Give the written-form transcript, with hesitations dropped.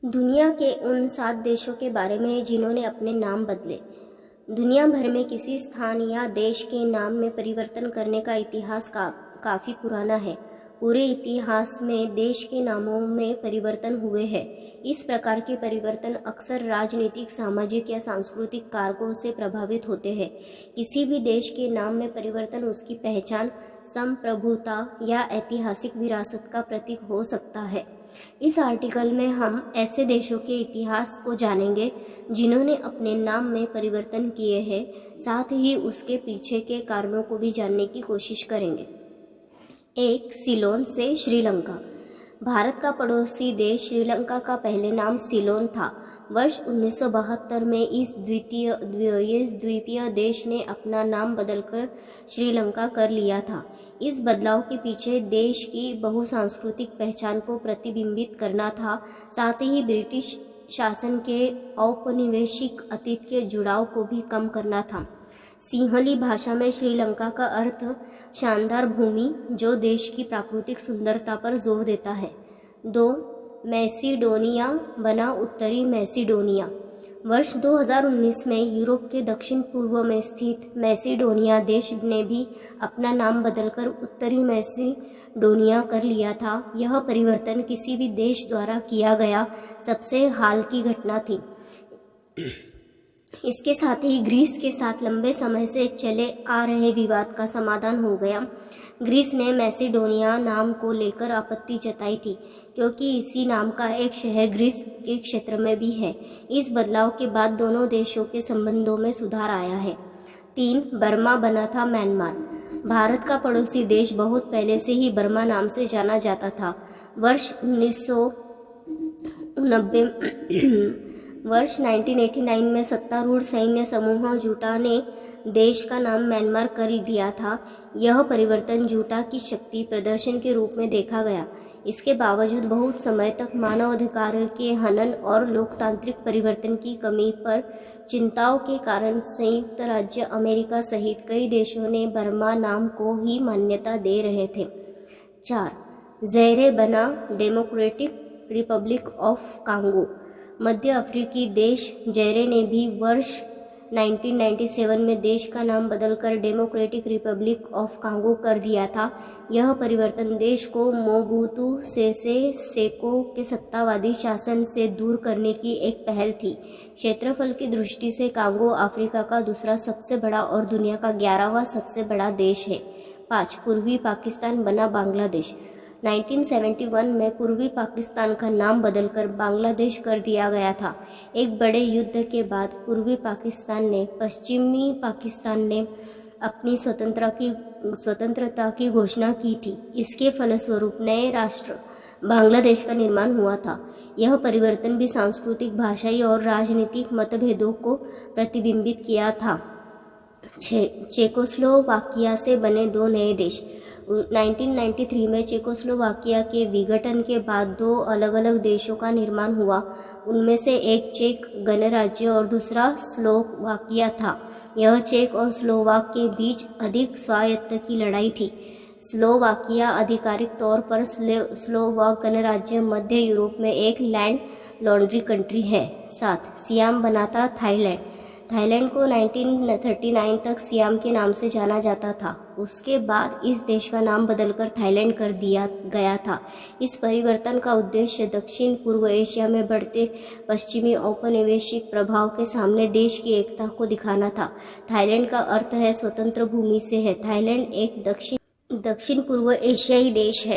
दुनिया के उन 7 देशों के बारे में जिन्होंने अपने नाम बदले। दुनिया भर में किसी स्थान या देश के नाम में परिवर्तन करने का इतिहास काफ़ी पुराना है। पूरे इतिहास में देश के नामों में परिवर्तन हुए हैं। इस प्रकार के परिवर्तन अक्सर राजनीतिक, सामाजिक या सांस्कृतिक कारकों से प्रभावित होते हैं। किसी भी देश के नाम में परिवर्तन उसकी पहचान, संप्रभुता या ऐतिहासिक विरासत का प्रतीक हो सकता है। इस आर्टिकल में हम ऐसे देशों के इतिहास को जानेंगे जिन्होंने अपने नाम में परिवर्तन किए हैं, साथ ही उसके पीछे के कारणों को भी जानने की कोशिश करेंगे। 1. सीलोन से श्रीलंका। भारत का पड़ोसी देश श्रीलंका का पहले नाम सीलोन था। वर्ष 1972 में इस द्वीपीय देश ने अपना नाम बदलकर श्रीलंका कर लिया था। इस बदलाव के पीछे देश की बहुसांस्कृतिक पहचान को प्रतिबिंबित करना था, साथ ही ब्रिटिश शासन के औपनिवेशिक अतीत के जुड़ाव को भी कम करना था। सिंहली भाषा में श्रीलंका का अर्थ शानदार भूमि, जो देश की प्राकृतिक सुंदरता पर जोर देता है। 2. मैसिडोनिया बना उत्तरी मैसिडोनिया। वर्ष 2019 में यूरोप के दक्षिण पूर्व में स्थित मैसिडोनिया देश ने भी अपना नाम बदलकर उत्तरी मैसिडोनिया कर लिया था। यह परिवर्तन किसी भी देश द्वारा किया गया सबसे हाल की घटना थी। इसके साथ ही ग्रीस के साथ लंबे समय से चले आ रहे विवाद का समाधान हो गया। ग्रीस ने मैसिडोनिया नाम को लेकर आपत्ति जताई थी, क्योंकि इसी नाम का एक शहर ग्रीस के क्षेत्र में भी है। इस बदलाव के बाद दोनों देशों के संबंधों में सुधार आया है। 3. बर्मा बना था म्यांमार। भारत का पड़ोसी देश बहुत पहले से ही बर्मा नाम से जाना जाता था। वर्ष 1989 में सत्तारूढ़ सैन्य समूह जूटा ने देश का नाम म्यांमार कर दिया था। यह परिवर्तन जूटा की शक्ति प्रदर्शन के रूप में देखा गया। इसके बावजूद बहुत समय तक मानवाधिकार के हनन और लोकतांत्रिक परिवर्तन की कमी पर चिंताओं के कारण संयुक्त राज्य अमेरिका सहित कई देशों ने बर्मा नाम को ही मान्यता दे रहे थे। 4. ज़ैरे बना डेमोक्रेटिक रिपब्लिक ऑफ कांगो। मध्य अफ्रीकी देश ज़ैरे ने भी वर्ष 1997 में देश का नाम बदलकर डेमोक्रेटिक रिपब्लिक ऑफ कांगो कर दिया था। यह परिवर्तन देश को मोबुतु सेसे सेको के सत्तावादी शासन से दूर करने की एक पहल थी। क्षेत्रफल की दृष्टि से कांगो अफ्रीका का दूसरा सबसे बड़ा और दुनिया का 11वां सबसे बड़ा देश है। 5. पूर्वी पाकिस्तान बना बांग्लादेश। 1971 में पूर्वी पाकिस्तान का नाम बदलकर बांग्लादेश कर दिया गया था। एक बड़े युद्ध के बाद पूर्वी पाकिस्तान ने पश्चिमी पाकिस्तान ने अपनी स्वतंत्रता की घोषणा की थी। इसके फलस्वरूप नए राष्ट्र बांग्लादेश का निर्माण हुआ था। यह परिवर्तन भी सांस्कृतिक, भाषाई और राजनीतिक मतभेदों को प्रतिबिंबित किया था। चेकोस्लोवाकिया से बने 2 नए देश। 1993 में चेकोस्लोवाकिया के विघटन के बाद 2 अलग-अलग देशों का निर्माण हुआ। उनमें से एक चेक गणराज्य और दूसरा स्लोवाकिया था। यह चेक और स्लोवाक के बीच अधिक स्वायत्त की लड़ाई थी। स्लोवाकिया आधिकारिक तौर पर स्लोवाक गणराज्य मध्य यूरोप में एक लैंड लॉन्ड्री कंट्री है। 7. सियाम बना था थाईलैंड। थाईलैंड को 1939 तक सियाम के नाम से जाना जाता था। उसके बाद इस देश का नाम बदलकर थाईलैंड कर दिया गया था। इस परिवर्तन का उद्देश्य दक्षिण पूर्व एशिया में बढ़ते पश्चिमी औपनिवेशिक प्रभाव के सामने देश की एकता को दिखाना था। थाईलैंड का अर्थ है स्वतंत्र भूमि से है। थाईलैंड एक दक्षिण पूर्व एशियाई देश है।